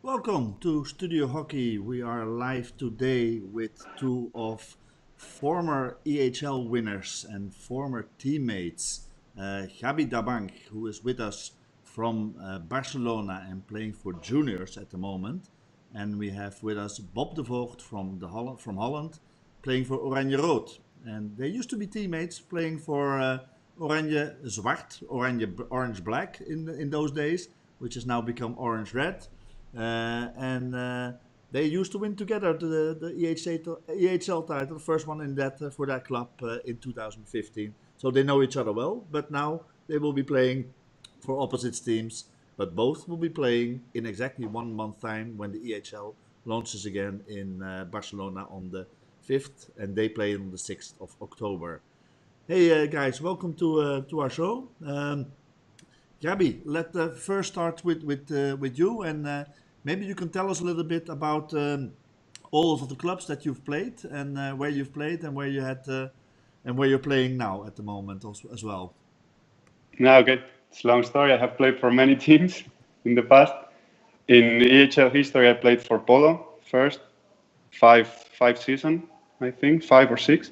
Welcome to Studio Hockey. We are live today with two of former EHL winners and former teammates. Gaby Dabanch, who is with us from Barcelona and playing for juniors at the moment. And we have with us Bob de Voogd from Holland, playing for Oranje Rood. And they used to be teammates playing for Oranje Zwart, Orange Black in those days, which has now become Orange Red. And they used to win together the EHL title, the first one in that for that club in 2015. So they know each other well, but now they will be playing for opposite teams. But both will be playing in exactly 1 month time when the EHL launches again in Barcelona on the 5th, and they play on the 6th of October. Hey guys, welcome to our show. Gaby, let's first start with you, and maybe you can tell us a little bit about all of the clubs that you've played and where you've played and where you had and where you're playing now at the moment as well. No, okay. It's a long story. I have played for many teams in the past. In EHL history, I played for Polo first, five seasons, I think, 5 or 6.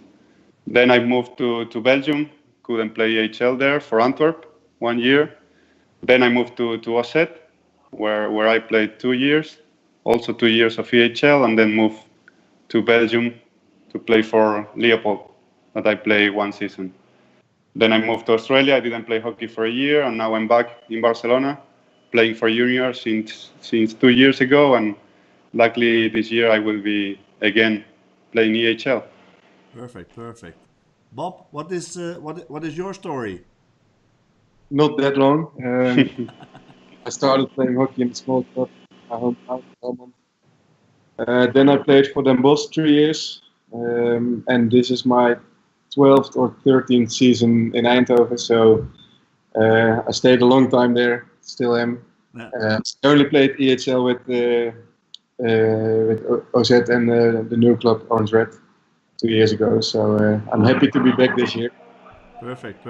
Then I moved to Belgium, couldn't play EHL there for Antwerp 1 year. Then I moved to Osset, where I played 2 years, also 2 years of EHL, and then moved to Belgium to play for Leopold, that I played 1 season. Then I moved to Australia. I didn't play hockey for a year, and now I'm back in Barcelona, playing for juniors since 2 years ago, and luckily this year I will be again playing EHL. Perfect. Bob, what is your story? Not that long. I started playing hockey in a small club, my hometown, Dabanch. Then I played for Dabanch 3 years, and this is my 12th or 13th season in Eindhoven. So I stayed a long time there, still am. Yeah. I only played EHL with OZ and the new club Orange Red 2 years ago. So I'm happy to be back this year. Perfect.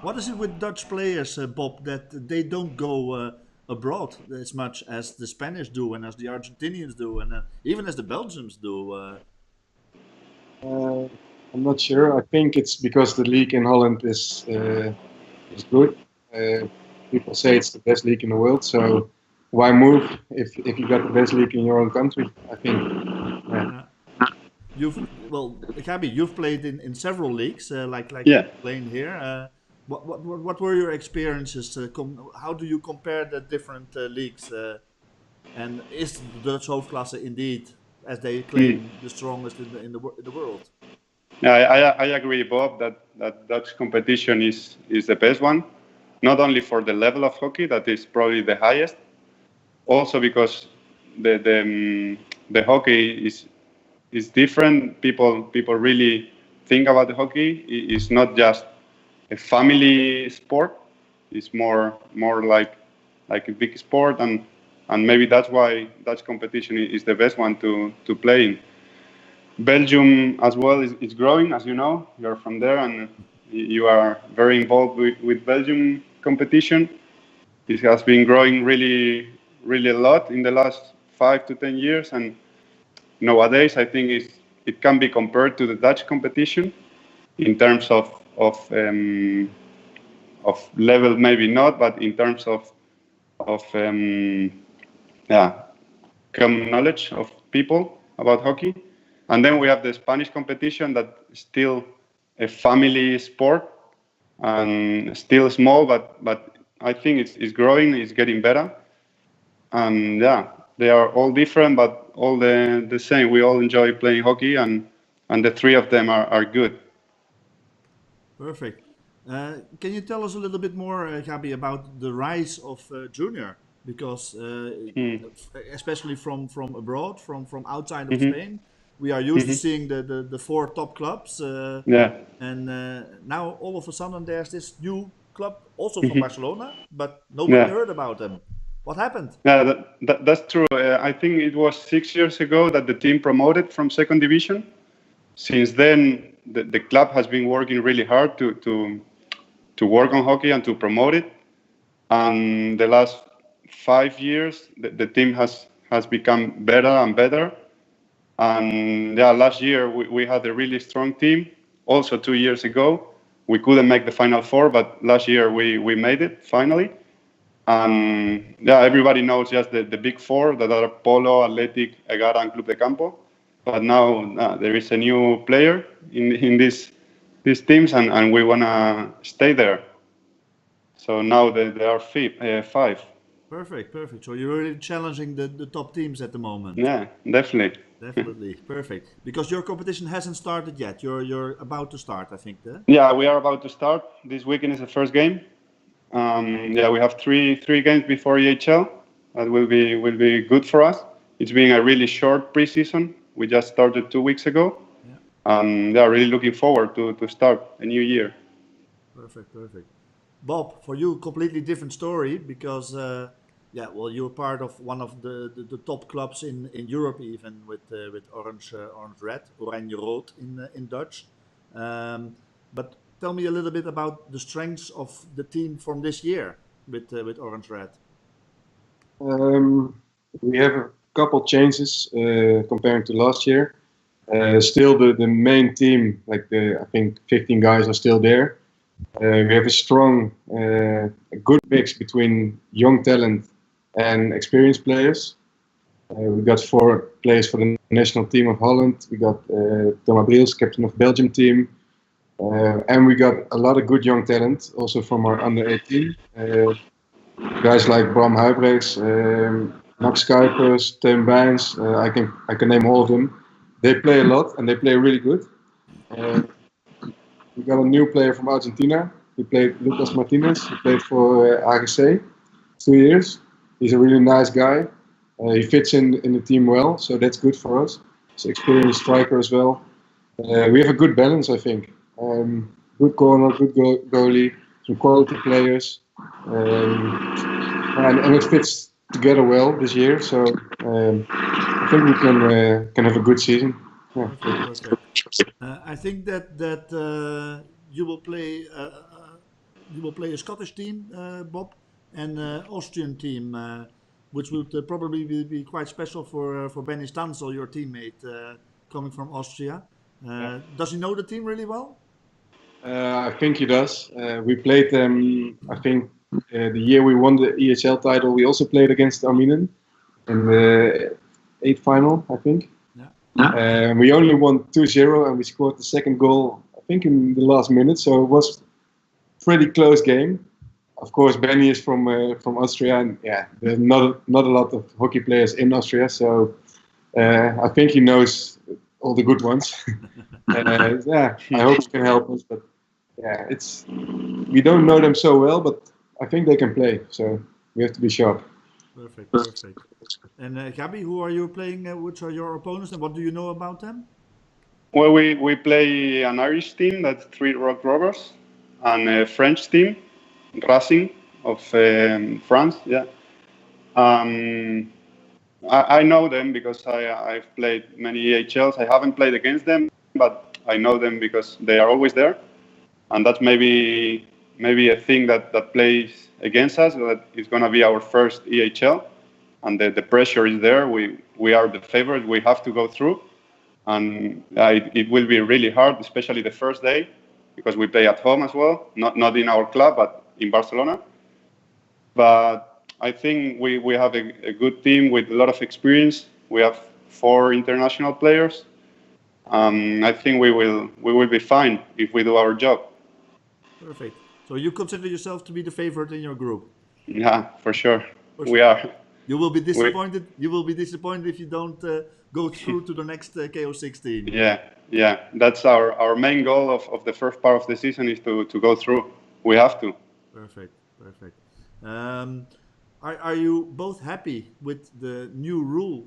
What is it with Dutch players, Bob, that they don't go abroad as much as the Spanish do and as the Argentinians do and even as the Belgians do? I'm not sure. I think it's because the league in Holland is good. People say it's the best league in the world. So why move if you got the best league in your own country? I think. Yeah. Gaby, you've played in several leagues, like Yeah. playing here. What were your experiences? How do you compare the different leagues? And is the Dutch hoofdklasse indeed, as they claim, the strongest in the world? Yeah, I agree, Bob, that Dutch competition is the best one, not only for the level of hockey, that is probably the highest, also because the hockey is different. People really think about the hockey. It's not just a family sport. It's more like a big sport, and maybe that's why Dutch competition is the best one to play in. Belgium as well is growing, as you know. You're from there, and you are very involved with Belgium competition. It has been growing really a lot in the last 5 to 10 years, and nowadays I think it can be compared to the Dutch competition in terms of level, maybe not, but in terms of common knowledge of people about hockey. And then we have the Spanish competition that is still a family sport and still small, but I think it's growing, it's getting better. And yeah, they are all different, but all the same. We all enjoy playing hockey, and the 3 of them are good. Perfect. Can you tell us a little bit more, Gaby, about the rise of junior? Because especially from abroad, from outside of Spain, we are used to seeing the 4 top clubs. And now all of a sudden there's this new club also from Barcelona, but nobody heard about them. What happened? Yeah, that's true. I think it was 6 years ago that the team promoted from second division. Since then, the club has been working really hard to work on hockey and to promote it. And the last 5 years, the team has has become better and better. And yeah, last year we had a really strong team. Also 2 years ago, we couldn't make the Final Four, but last year we made it finally. And yeah, everybody knows just the big four that are Polo, Athletic, Egara, and Club de Campo. But now there is a new player in these teams, and we want to stay there. So now there are five. Perfect, perfect. So you're really challenging the top teams at the moment. Yeah, definitely. Definitely, perfect. Because your competition hasn't started yet. You're about to start, I think. Yeah, we are about to start. This weekend is the first game. Yeah, we have three games before EHL. That will be good for us. It's been a really short preseason. We just started 2 weeks ago. Yeah, really looking forward to start a new year. Perfect, perfect. Bob, for you, completely different story because, yeah, well, you're part of one of the top clubs in Europe, even with Orange Red, Oranje Rood in Dutch. But tell me a little bit about the strengths of the team from this year with Orange Red. We have a couple changes comparing to last year. Still, the main team, like I think 15 guys are still there. We have a strong, a good mix between young talent and experienced players. We got 4 players for the national team of Holland. We got Thomas Briels, captain of Belgium team. And we got a lot of good young talent, also from our under 18. Guys like Bram Huybrechts, Max Kuipers, Tim Bijns, I can name all of them. They play a lot and they play really good. We got a new player from Argentina. He played Lucas Martinez. He played for AGC 2 years. He's a really nice guy. He fits in the team well, so that's good for us. He's an experienced striker as well. We have a good balance, I think. Good corner, good goalie, some quality players. And it fits together well this year, so I think we can have a good season. Yeah. Perfect. I think that you will play a Scottish team, Bob, and Austrian team, which would probably be quite special for Benny Stansel, your teammate, coming from Austria. Does he know the team really well? I think he does. We played them, I think, the year we won the EHL title, we also played against Arminen in the 8th final, I think. We only won 2-0 and we scored the second goal, I think, in the last minute. So it was a pretty close game. Of course, Benny is from Austria, and yeah, there's not a lot of hockey players in Austria. So I think he knows all the good ones. Yeah, I hope he can help us. But yeah, we don't know them so well, but I think they can play. So we have to be sharp. Perfect, perfect. And Gaby, who are you playing? Which are your opponents, and what do you know about them? Well, we play an Irish team, that's 3 Rock Rovers, and a French team, Racing of France. Yeah, I know them because I've played many EHLs. I haven't played against them, but I know them because they are always there, and that's maybe a thing that plays against us. That it's going to be our first EHL, and the pressure is there. We are the favorite. We have to go through, and it will be really hard, especially the first day, because we play at home as well, not in our club, but in Barcelona. But I think we have a good team with a lot of experience. We have 4 international players. I think we will be fine if we do our job. Perfect. So you consider yourself to be the favorite in your group? Yeah, for sure. We are. You will be disappointed. You will be disappointed if you don't go through to the next KO16. Yeah. That's our main goal of the first part of the season is to go through. We have to. Perfect. Are you both happy with the new rule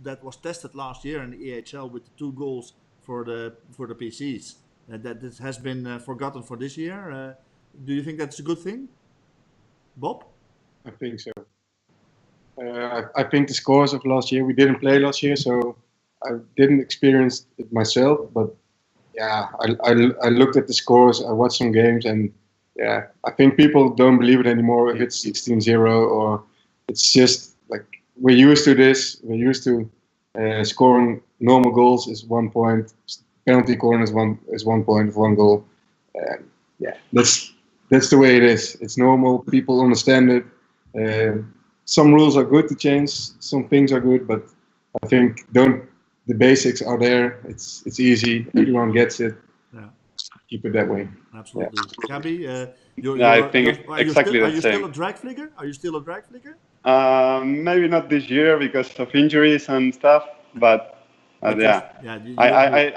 that was tested last year in the EHL with the 2 goals for the PCs? That this has been forgotten for this year. Do you think that's a good thing, Bob? I think so. I think the scores of last year, we didn't play last year, so I didn't experience it myself. But yeah, I looked at the scores, I watched some games, and yeah, I think people don't believe it anymore if it's 16-0 or it's just like we're used to this. We're used to scoring normal goals is 1 point, penalty corner is 1 point, 1 goal. Yeah, that's the way it is. It's normal. People understand it. Some rules are good to change. Some things are good, but I think don't the basics are there. It's easy. Everyone gets it. Yeah, Keep it that way. absolutely. Gaby, Yeah, I think exactly are the you still same. a drag fligger? Are you still a drag fligger? Maybe not this year because of injuries and stuff, but But yeah,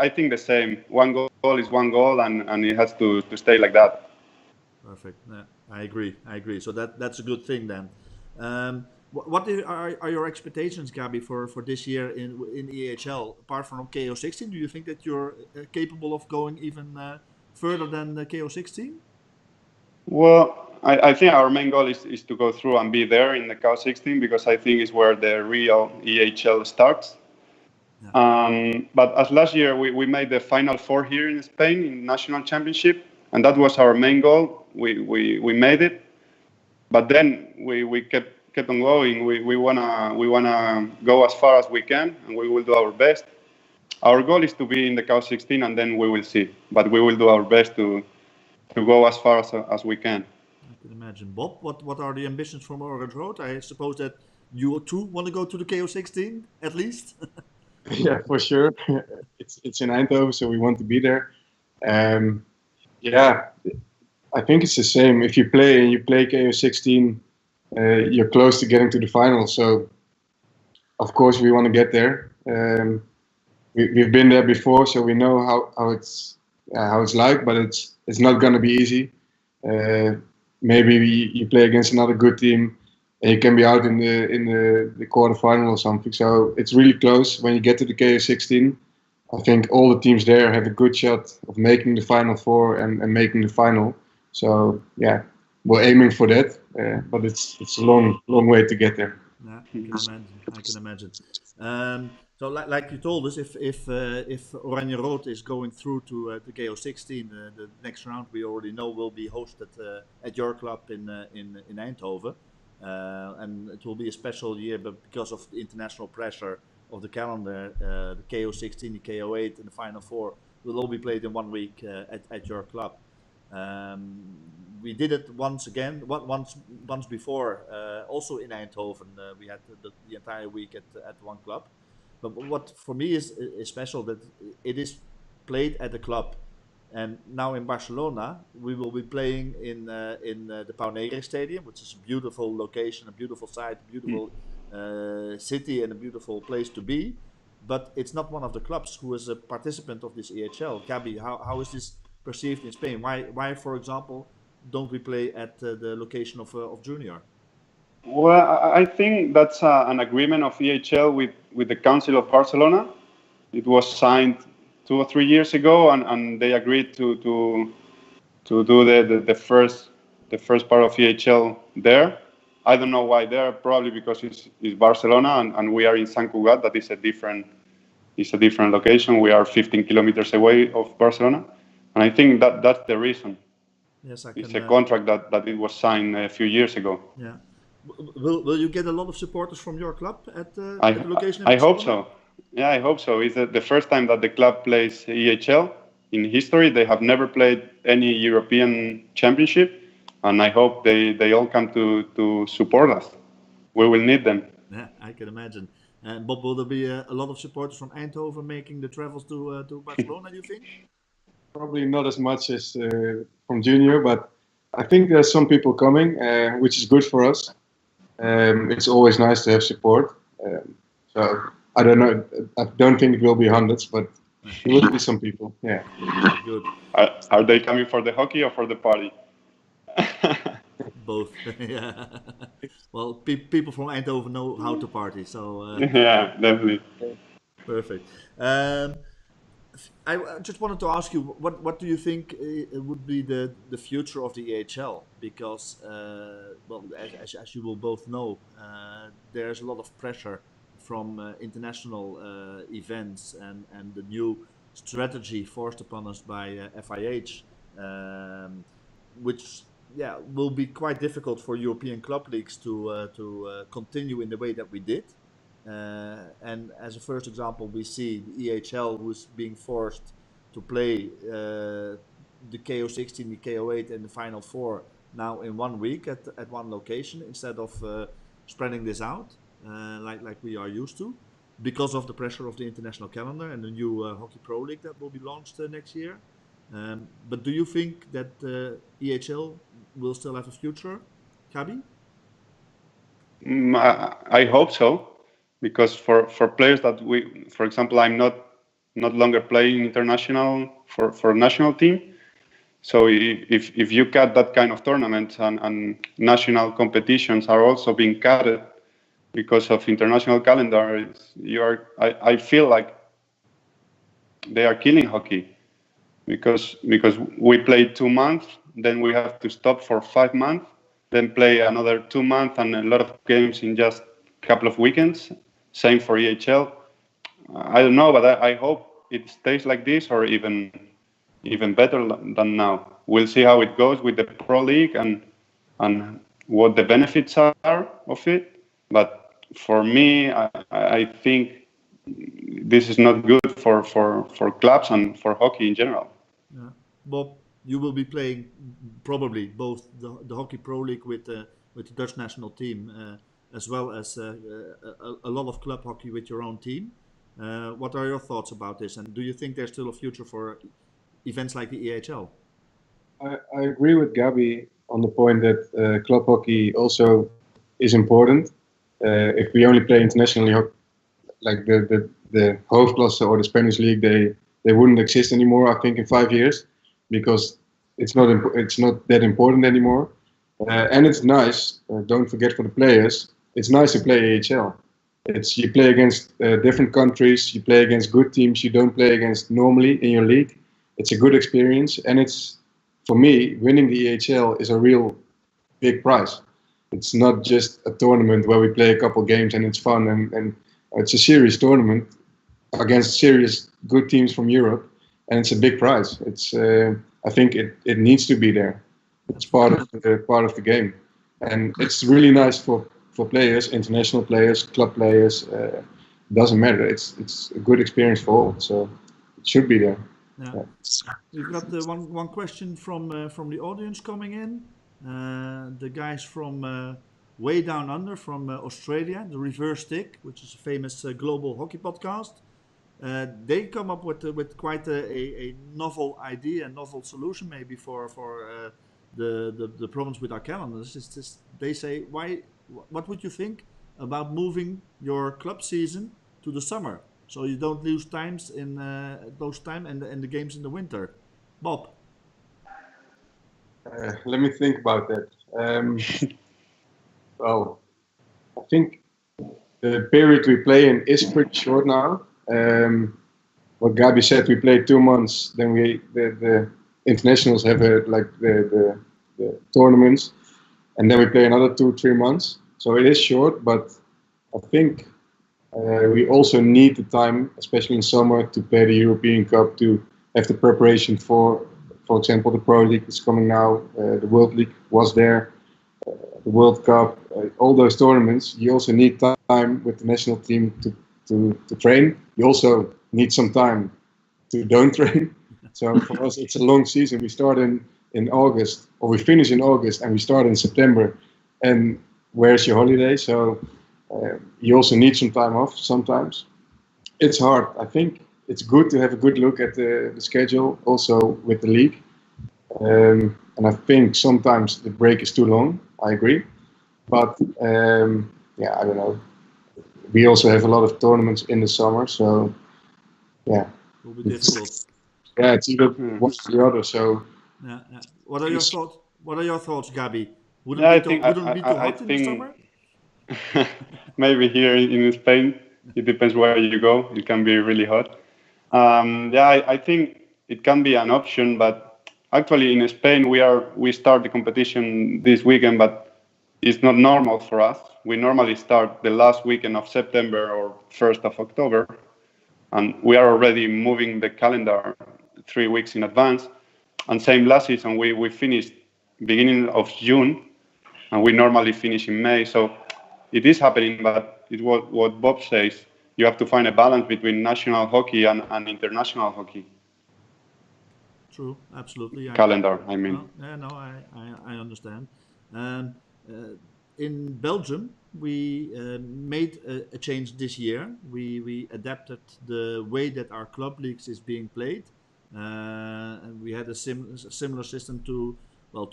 I think the same. One goal is one goal, and it has to stay like that. perfect. Yeah, I agree. I agree. So that's a good thing then. What are your expectations, Gabi, for this year in EHL? Apart from KO16, do you think that you're capable of going even further than KO16? Well, I think our main goal is to go through and be there in the COW 16 because I think is where the real EHL starts. Yeah. But as last year, we made the final four here in Spain in national championship, and that was our main goal. We made it, but then we kept on going. We wanna go as far as we can, and we will do our best. Our goal is to be in the COW 16, and then we will see. But we will do our best to go as far as we can. I can imagine. Bob, what are the ambitions from Orange Road? I suppose that you too want to go to the KO16 at least. Yeah, for sure. It's in Eindhoven, so we want to be there. Um, yeah, I think it's the same. If you play and you play KO16, you're close to getting to the final. So of course we want to get there. We've been there before, so we know how it's like, but it's not gonna be easy. Uh, maybe you play against another good team, and you can be out in the quarterfinal or something. So it's really close when you get to the KO16. I think all the teams there have a good shot of making the final four and making the final. So yeah, we're aiming for that, but it's a long way to get there. Yeah, I can imagine. I can imagine. So, like you told us, if Oranje Rood is going through to KO16, the next round we already know will be hosted at your club in Eindhoven, and it will be a special year, but because of the international pressure of the calendar, the KO16, the KO8, and the Final Four will all be played in 1 week at your club. We did it once again, once before, also in Eindhoven. We had the entire week at one club. But what for me is special that it is played at the club. And now in Barcelona, we will be playing in the Pau Negre Stadium, which is a beautiful location, a beautiful site, a beautiful city, and a beautiful place to be. But it's not one of the clubs who is a participant of this EHL. Gabi, how is this perceived in Spain? Why, for example, don't we play at the location of Junior? Well, I think that's an agreement of EHL with the Council of Barcelona. It was signed 2 or 3 years ago, and they agreed to do the first part of EHL there. I don't know why there. Probably because it's Barcelona, and we are in Sant Cugat. That is a different location. We are 15 kilometers away of Barcelona, and I think that's the reason. Yes, I It's can. a contract that it was signed a few years ago. Yeah. Will you get a lot of supporters from your club I at the location in I hope Barcelona? so. Yeah, I hope so. It's the first time that the club plays EHL in history. They have never played any European championship, and I hope they all come to support us. We will need them. Yeah, I can imagine. And Bob, will there be a lot of supporters from Eindhoven making the travels to Barcelona? Do you think? Probably not as much as from Junior, but I think there's some people coming, which is good for us. It's always nice to have support. So I don't know. I don't think it will be hundreds, but there will be some people. Yeah. Good. Are they coming for the hockey or for the party? Both. Yeah. Well, people from Eindhoven know how to party, so Yeah, definitely. perfect. I just wanted to ask you, what do you think would be the future of the EHL? Because, well, as you will both know, there's a lot of pressure from international events and the new strategy forced upon us by FIH, which will be quite difficult for European club leagues to continue in the way that we did. And as a first example, we see the EHL who's being forced to play the KO16, the KO8, and the Final Four now in 1 week at one location instead of spreading this out like we are used to, because of the pressure of the international calendar and the new Hockey Pro League that will be launched next year. But do you think that EHL will still have a future, Gaby? I hope so, because for players that for example, I'm not longer playing international for national team. So if you cut that kind of tournaments and national competitions are also being cut because of international calendar, I feel like they are killing hockey, because we play 2 months, then we have to stop for 5 months, then play another 2 months and a lot of games in just a couple of weekends. Same for EHL. I don't know, but I hope it stays like this, or even better than now. We'll see how it goes with the Pro League and what the benefits are of it. But for me, I think this is not good for clubs and for hockey in general. Yeah. Bob, you will be playing probably both the Hockey Pro League with the Dutch national team, as well as a lot of club hockey with your own team. What are your thoughts about this? And do you think there's still a future for events like the EHL? I agree with Gaby on the point that club hockey also is important. If we only play internationally, like the Hoofdklasse or the Spanish league, they wouldn't exist anymore. I think in 5 years, because it's not that important anymore. And it's nice. Don't forget, for the players, it's nice to play AHL. You play against different countries. You play against good teams you don't play against normally in your league. It's a good experience, and for me, winning the EHL is a real big prize. It's not just a tournament where we play a couple games and it's fun, and it's a serious tournament against serious good teams from Europe, and it's a big prize. I think it needs to be there. It's part of the game, and it's really nice for players, international players, club players. Doesn't matter. It's a good experience for all, so it should be there. Yeah. Yeah. We've got one question from the audience coming in. The guys from way down under, from Australia, the Reverse Stick, which is a famous global hockey podcast. They come up with quite a novel idea, a novel solution maybe for the problems with our calendars. They say, what would you think about moving your club season to the summer, so you don't lose times in those time and the games in the winter? Bob. Let me think about that. Well, I think the period we play in is pretty short now. What Gaby said, we played 2 months. Then the internationals have the tournaments, and then we play another 2-3 months. So it is short, but I think we also need the time, especially in summer, to play the European Cup, to have the preparation for example, the Pro League is coming now. The World League was there. The World Cup, all those tournaments. You also need time with the national team to train. You also need some time to don't train. So for us, it's a long season. We start in August, or we finish in August, and we start in September. And where's your holiday? So you also need some time off sometimes. It's hard. I think it's good to have a good look at the schedule, also with the league. And I think sometimes the break is too long. I agree. But I don't know. We also have a lot of tournaments in the summer, so yeah. It will be difficult. Yeah, it's either one or the other. So. Yeah. What are your thoughts? What are your thoughts, Gaby? Wouldn't Yeah, it be too hot in the summer? Maybe here in Spain, it depends where you go. It can be really hot. I think it can be an option, but actually in Spain we start the competition this weekend, but it's not normal for us. We normally start the last weekend of September or 1st of October, and we are already moving the calendar 3 weeks in advance. And same last season, we finished beginning of June, and we normally finish in May. So it is happening, but it's what Bob says. You have to find a balance between national hockey and international hockey. True, absolutely. Calendar, I mean. No, I understand. Um, in Belgium, we made a change this year. We adapted the way that our club leagues is being played, and we had a similar system to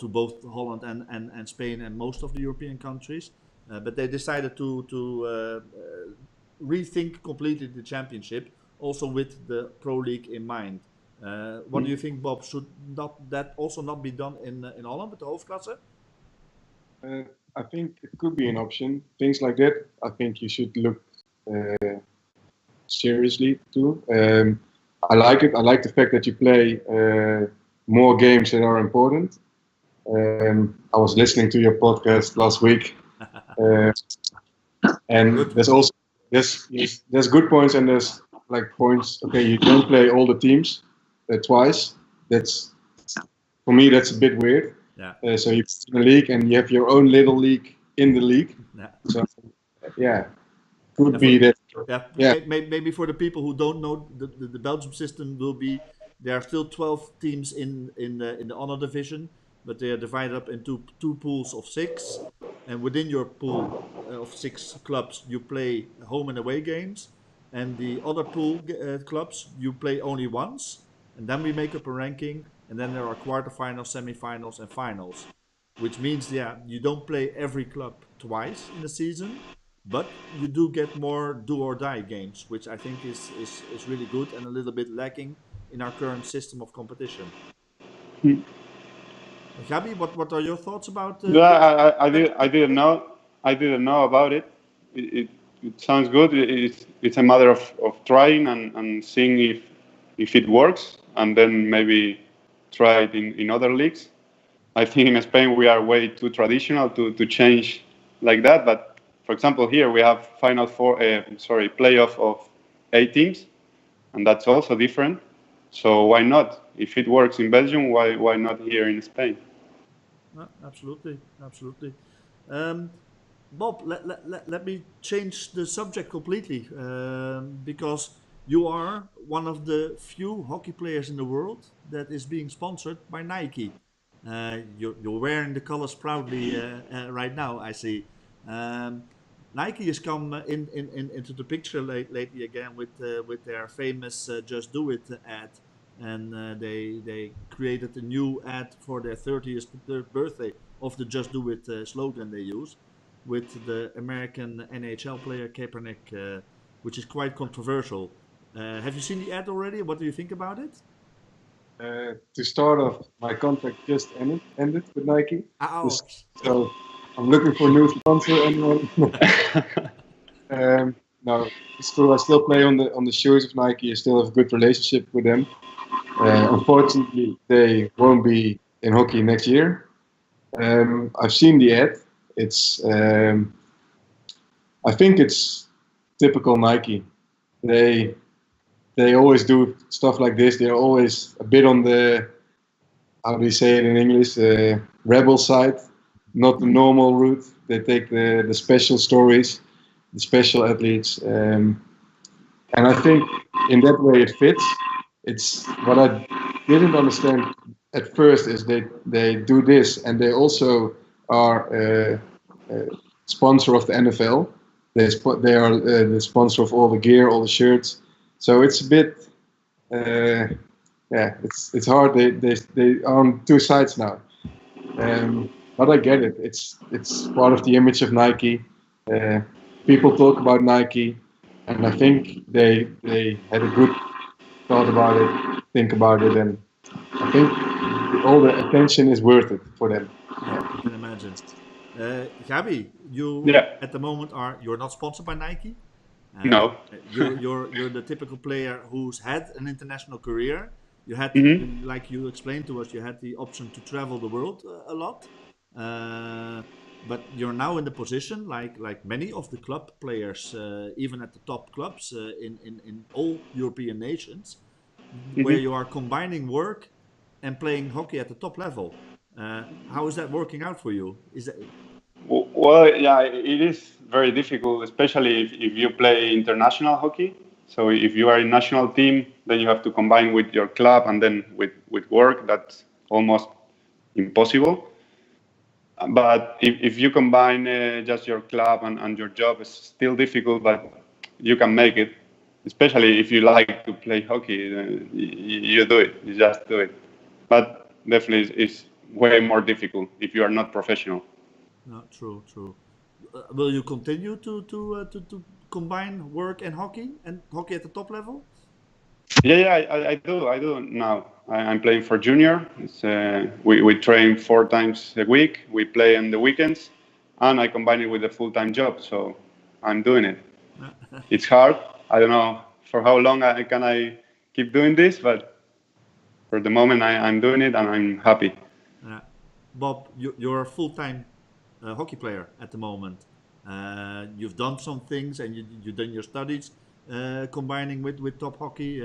to both Holland and Spain and most of the European countries. But they decided to rethink completely the championship, also with the pro league in mind. What do you think, Bob? Should not that also not be done in Holland with the hoofdklasse? I think it could be an option. Things like that, I think you should look seriously too. I like it. I like the fact that you play more games that are important. I was listening to your podcast last week, and Good. there's also there's good points and there's like points. Okay, you don't play all the teams twice. That's for me. That's a bit weird. Yeah. So you're in a league and you have your own little league in the league. Yeah. So yeah, could be that. Yeah. Maybe for the people who don't know, the Belgium system will be there are still 12 teams in the honor division, but they are divided up into two pools of 6, and within your pool of 6 clubs you play home and away games, and the other pool clubs you play only once, and then we make up a ranking, and then there are quarterfinals, semifinals, and finals, which means you don't play every club twice in the season, but you do get more do or die games, which I think is really good and a little bit lacking in our current system of competition. Gaby, what are your thoughts about? Yeah, I didn't know about it. It sounds good. It's a matter of trying and seeing if it works, and then maybe try it in other leagues. I think in Spain we are way too traditional to change like that. But for example, here we have playoff of 8 teams, and that's also different. So why not? If it works in Belgium, why not here in Spain? Absolutely, absolutely. Bob, let me change the subject completely, because you are one of the few hockey players in the world that is being sponsored by Nike. You're wearing the colors proudly right now, I see. Um, Nike has come into the picture lately again with their famous "Just Do It" ad, and they created a new ad for their 30th birthday of the "Just Do It" slogan they use, with the American NHL player Kaepernick, which is quite controversial. Have you seen the ad already? What do you think about it? To start off, my contract just ended with Nike. Ouch. So I'm looking for a new sponsor. Anyone? No, it's true. I still play on the shoes of Nike. I still have a good relationship with them. Unfortunately, they won't be in hockey next year. I've seen the ad. It's I think it's typical Nike. They always do stuff like this. They're always a bit on the, how do you say it in English, rebel side, not the normal route. They take the special stories, the special athletes, and I think in that way it fits. It's what I didn't understand at first is they do this and they also are sponsor of the NFL. They are the sponsor of all the gear, all the shirts. So it's a bit, it's hard. They are on two sides now. But I get it. It's part of the image of Nike. People talk about Nike, and I think they had a good thought about it, think about it, and I think all the attention is worth it for them. Yeah, I can imagine. Gabi, you at the moment you're not sponsored by Nike. No. You're the typical player who's had an international career. You had, like you explained to us, you had the option to travel the world a lot. But you're now in the position, like many of the club players, even at the top clubs in all European nations, where you are combining work and playing hockey at the top level. How is that working out for you? Is that Well, yeah, it is very difficult, especially if you play international hockey. So if you are in national team, then you have to combine with your club and then with work. That's almost impossible. But if you combine just your club and your job, it's still difficult, but you can make it. Especially if you like to play hockey, you do it. You just do it. But definitely, it's way more difficult if you are not professional. no, true, true. Will you continue to combine work and hockey at the top level? Yeah, I do now. I'm playing for junior. We train 4 times a week. We play on the weekends, and I combine it with a full-time job. So I'm doing it. It's hard. I don't know for how long I keep doing this, but for the moment I'm doing it, and I'm happy. Uh, Bob, you're a full-time hockey player at the moment. You've done some things and you've done your studies combining with top hockey.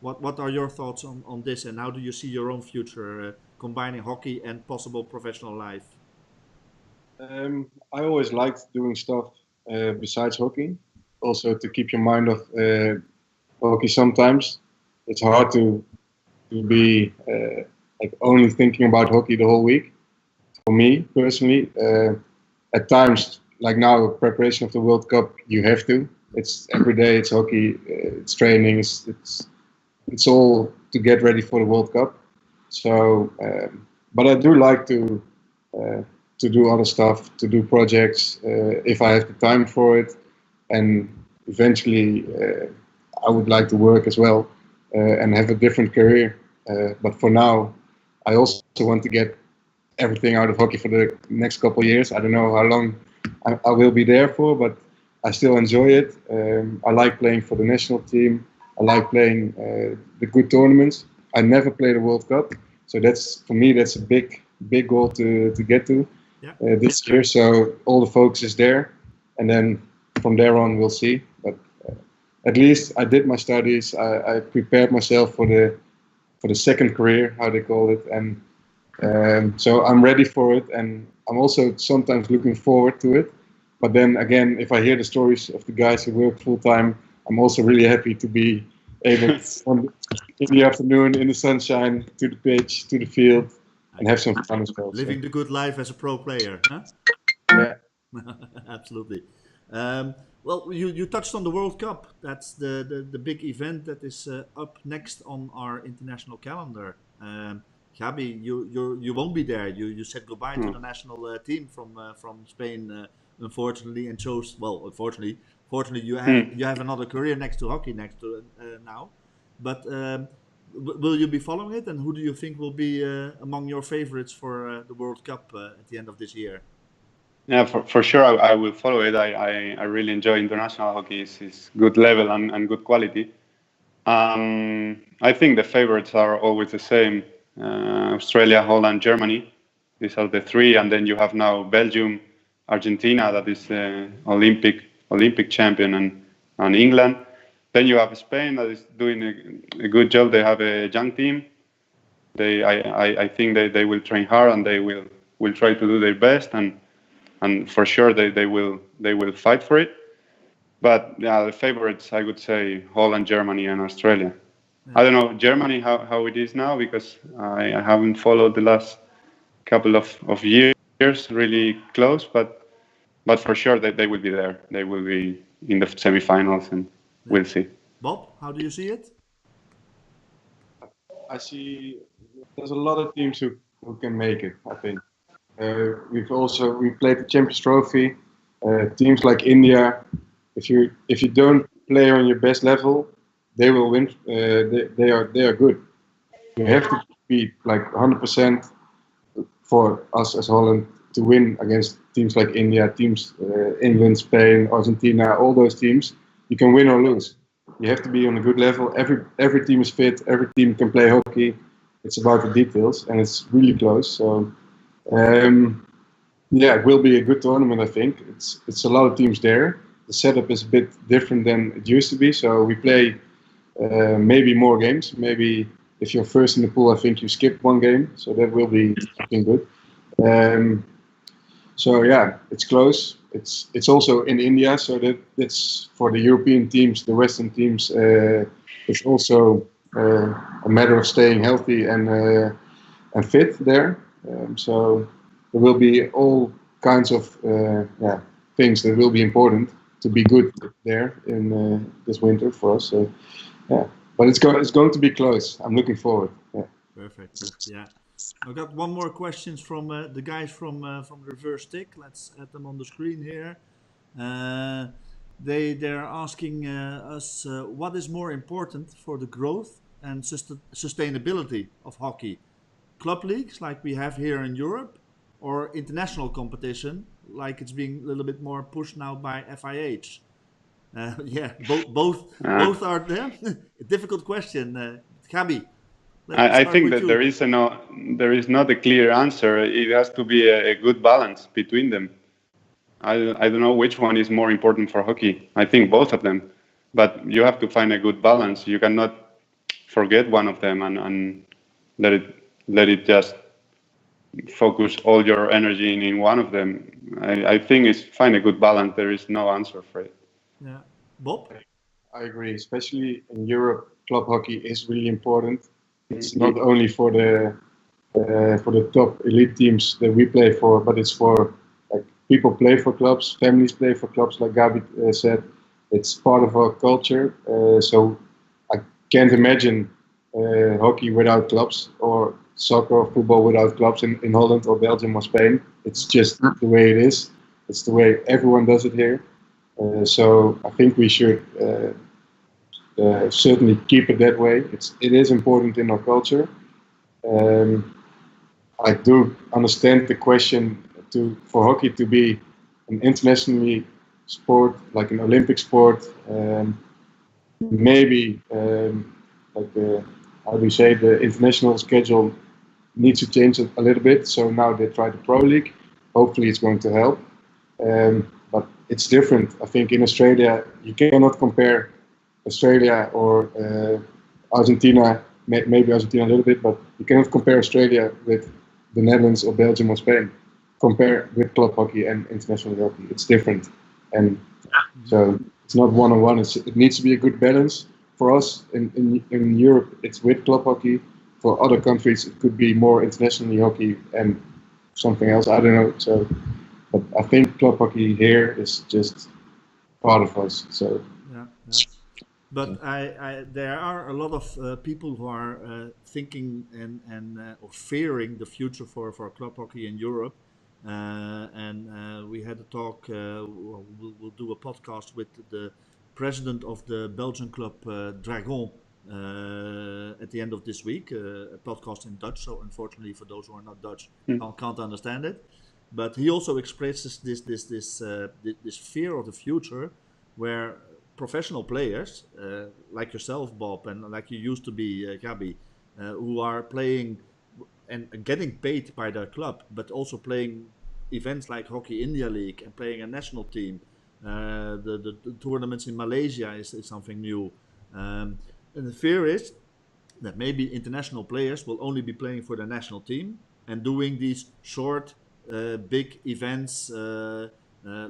What are your thoughts on this and how do you see your own future combining hockey and possible professional life? I always liked doing stuff besides hockey. Also, to keep your mind off hockey. Sometimes it's hard to be like only thinking about hockey the whole week. For me personally, at times, like now, preparation of the World Cup, you have to. It's every day. It's hockey. It's training. It's all to get ready for the World Cup. So, but I do like uh, to do other stuff, to do projects if I have the time for it, and eventually I would like to work as well and have a different career. But for now, I also want to get everything out of hockey for the next couple of years. I don't know how long I will be there for, but I still enjoy it. I like playing for the national team. I like playing the good tournaments. I never played a World Cup, so that's for me that's a big goal to get to Yeah. this year. So all the focus is there, and then from there on we'll see. But at least I did my studies. I prepared myself for the second career, how they call it, and so I'm ready for it, and I'm also sometimes looking forward to it. But then again, if I hear the stories of the guys who work full time, I'm also really happy to be able to, in the afternoon in the sunshine to the pitch, to the field, and have some fun as well. So, Living the good life as a pro player, huh? yeah. Absolutely. Well, you touched on the World Cup. That's the big event that is up next on our international calendar. Gaby, you won't be there. You said goodbye to Hmm. the national team from Spain, unfortunately, and chose well, unfortunately. Fortunately, Hmm. you have another career next to hockey next to now. But will you be following it? And who do you think will be among your favorites for the World Cup at the end of this year? Yeah, for sure, I will follow it. I really enjoy international hockey. It's good level and good quality. I think the favorites are always the same: Australia, Holland, Germany. These are the three, and then you have now Belgium, Argentina, that is Olympic champion, and England. Then you have Spain, that is doing a good job. They have a young team. I think they will train hard and they will try to do their best, and for sure they will fight for it. But yeah, the favorites I would say Holland, Germany, and Australia. I Yeah. don't know Germany how it is now because I haven't followed the last couple of years really close, but for sure they will be there. They will be in the semifinals, and Yeah. we'll see. Bob, how do you see it? I see there's a lot of teams who can make it. I think we played the Champions Trophy. Teams like India, if you don't play on your best level, they will win. They are good. You have to be like 100% for us as Holland to win against teams like India, teams England, Spain, Argentina, all those teams. You can win or lose. You have to be on a good level. Every team is fit. Every team can play hockey. It's about the details, and it's really close. So um, yeah, it will be a good tournament. I think it's a lot of teams there. The setup is a bit different than it used to be. So we play maybe more games, maybe if you're first in the pool, I think you skip one game, so that will be something good. So yeah, it's close. It's also in India, so that's for the European teams, the Western teams. It's also a matter of staying healthy and fit there. So there will be all kinds of things that will be important to be good there in this winter for us. So yeah, but it's going to be close. I'm looking forward. Yeah. Perfect. Yeah. I've got one more questions from the guys from Reverse Stick. Let's add them on the screen here. They're asking us what is more important for the growth and sustainability of hockey, club leagues like we have here in Europe, or international competition like it's being a little bit more pushed now by FIH. Yeah, both are there. Difficult question, Gaby. Let's I start think with that you. there is not a clear answer. It has to be a good balance between them. I don't know which one is more important for hockey. I think both of them, but you have to find a good balance. You cannot forget one of them and let it just focus all your energy in one of them. I think it's find a good balance. There is no answer for it. Yeah, Bob. I agree, especially in Europe, club hockey is really important. It's not only for the top elite teams that we play for, but it's for like people play for clubs, families play for clubs, like Gaby said. It's part of our culture. So I can't imagine hockey without clubs, or soccer or football without clubs in Holland or Belgium or Spain. It's just the way it is. It's the way everyone does it here. So I think we should certainly keep it that way. It is important in our culture. I do understand the question for hockey to be an internationally sport, like an Olympic sport. Maybe how do you say, the international schedule needs to change a little bit. So now they try the Pro League. Hopefully, it's going to help. But it's different. I think in Australia, you cannot compare Australia or Argentina, maybe Argentina a little bit, but you cannot compare Australia with the Netherlands or Belgium or Spain. Compare with club hockey and international hockey. It's different. And so it's not one-on-one. It needs to be a good balance. For us in Europe, it's with club hockey. For other countries, it could be more internationally hockey and something else. I don't know. So, but I think club hockey here is just part of us. So Yeah. But there are a lot of people who are thinking and or fearing the future for club hockey in Europe. And we had a talk. We'll do a podcast with the president of the Belgian club Dragon at the end of this week. A podcast in Dutch. So unfortunately, for those who are not Dutch, can't understand it. But he also expresses this fear of the future, where professional players like yourself, Bob, and like you used to be, Gaby, who are playing and getting paid by their club, but also playing events like Hockey India League and playing a national team. The tournaments in Malaysia is something new. And the fear is that maybe international players will only be playing for the national team and doing these short, big events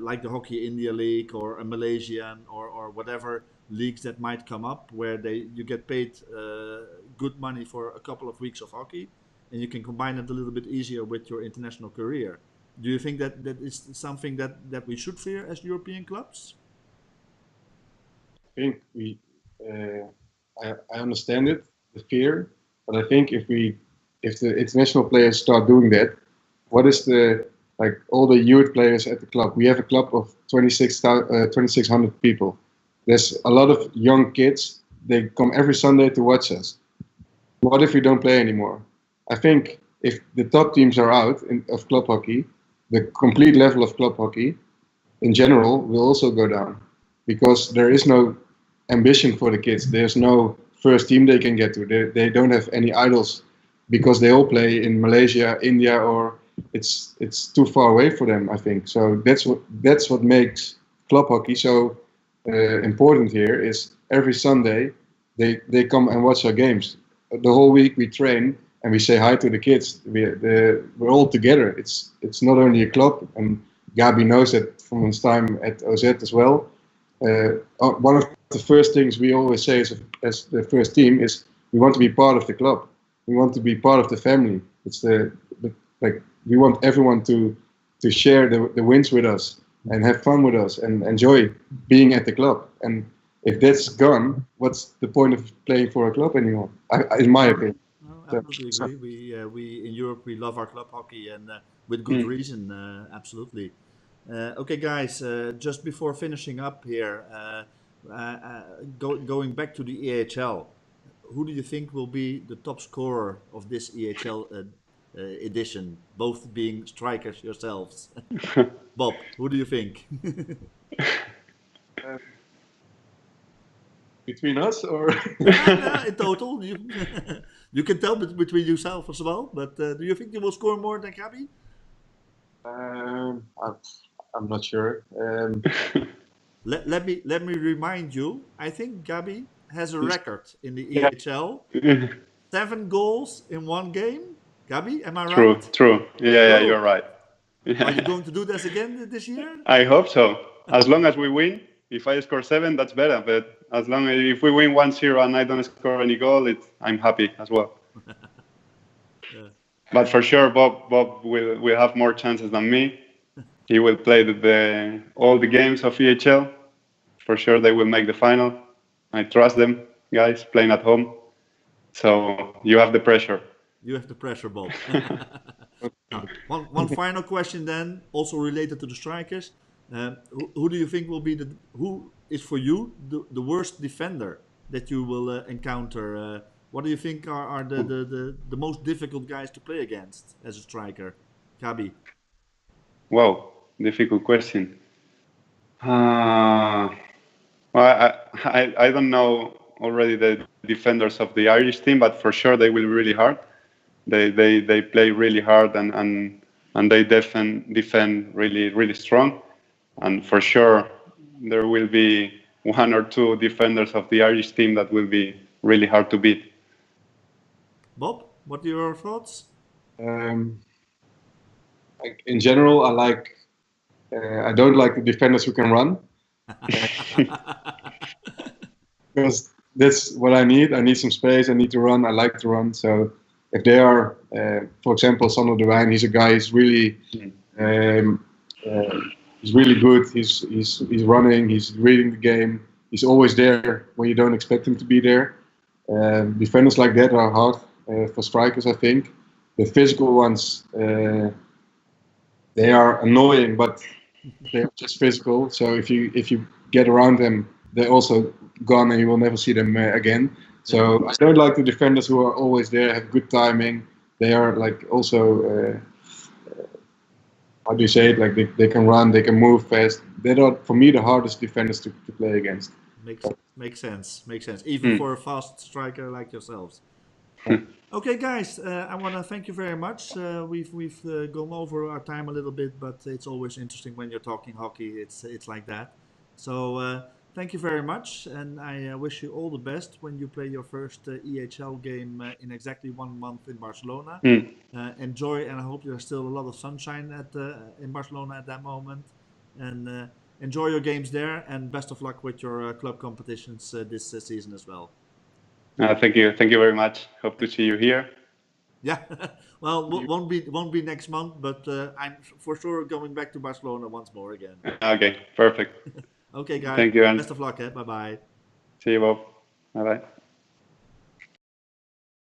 like the Hockey India League or a Malaysian or whatever leagues that might come up, where you get paid good money for a couple of weeks of hockey, and you can combine it a little bit easier with your international career. Do you think that is something that we should fear as European clubs? I think I understand it, the fear, but I think if the international players start doing that, what is like all the youth players at the club? We have a club of 2,600 people. There's a lot of young kids. They come every Sunday to watch us. What if we don't play anymore? I think if the top teams are out of club hockey, the complete level of club hockey in general will also go down, because there is no ambition for the kids. There's no first team they can get to. They don't have any idols, because they all play in Malaysia, India, or it's too far away for them, I think. So that's what makes club hockey so important here. Is every Sunday they come and watch our games. the whole week we train and we say hi to the kids. We're all together. It's not only a club, and Gaby knows that from his time at OZ as well. One of the first things we always say as the first team is we want to be part of the club. We want to be part of the family. It's like we want everyone to share the wins with us and have fun with us and enjoy being at the club. And if that's gone, what's the point of playing for a club anymore? In my opinion. No, absolutely agree. We in Europe we love our club hockey and with good reason. Absolutely. Okay, guys. Just before finishing up here, going back to the EHL, who do you think will be the top scorer of this EHL edition? Both being strikers yourselves. Bob, who do you think? Between us, or In total, you, you can tell between yourself as well. But do you think you will score more than Gaby? I'm not sure. Let me remind you. I think Gaby has a record in the EHL: 7 goals in one game. Gaby, am I True, right? true. Yeah, Oh, you're right. are you going to do this again this year? I hope so. As long as we win, if I score 7, that's better. But as long as if we win 1-0 and I don't score any goal, I'm happy as well. Yeah. But for sure, Bob will have more chances than me. He will play all the games of EHL. For sure, they will make the final. I trust them, guys, playing at home. So you have the pressure. You have the pressure, Bob. One final question then, also related to the strikers. Who do you think will be who is for you the worst defender that you will encounter? What do you think are the most difficult guys to play against as a striker? Gaby. Wow, difficult question. Well, I don't know already the defenders of the Irish team, but for sure they will be really hard. They play really hard and they defend really strong. And for sure there will be 1 or 2 defenders of the Irish team that will be really hard to beat. Bob, what are your thoughts? In general, I don't like the defenders who can run. Because that's what I need. I need some space. I need to run. I like to run. So if they are, for example, Sander de Wijn, he's a guy who's really, he's really good. He's running. He's reading the game. He's always there when you don't expect him to be there. Defenders like that are hard for strikers, I think. The physical ones, they are annoying, but they're just physical. So if you get around them, they're also gone and you will never see them again. So I don't like the defenders who are always there, have good timing. They are like also, how do you say it? Like they can run, they can move fast. They are for me the hardest defenders to play against. Makes sense. Makes sense. Even for a fast striker like yourselves. Okay, guys, I want to thank you very much. We've gone over our time a little bit, but it's always interesting when you're talking hockey. It's like that. So thank you very much, and I wish you all the best when you play your first EHL game in exactly 1 month in Barcelona. Enjoy, and I hope there's still a lot of sunshine in Barcelona at that moment. And enjoy your games there, and best of luck with your club competitions this season as well. Thank you very much. Hope to see you here. Yeah, well, won't be next month, but I'm for sure going back to Barcelona once more again. Okay, perfect. Okay, guys. Thank you, and Best of luck. Bye bye. see you, Bob. Bye bye.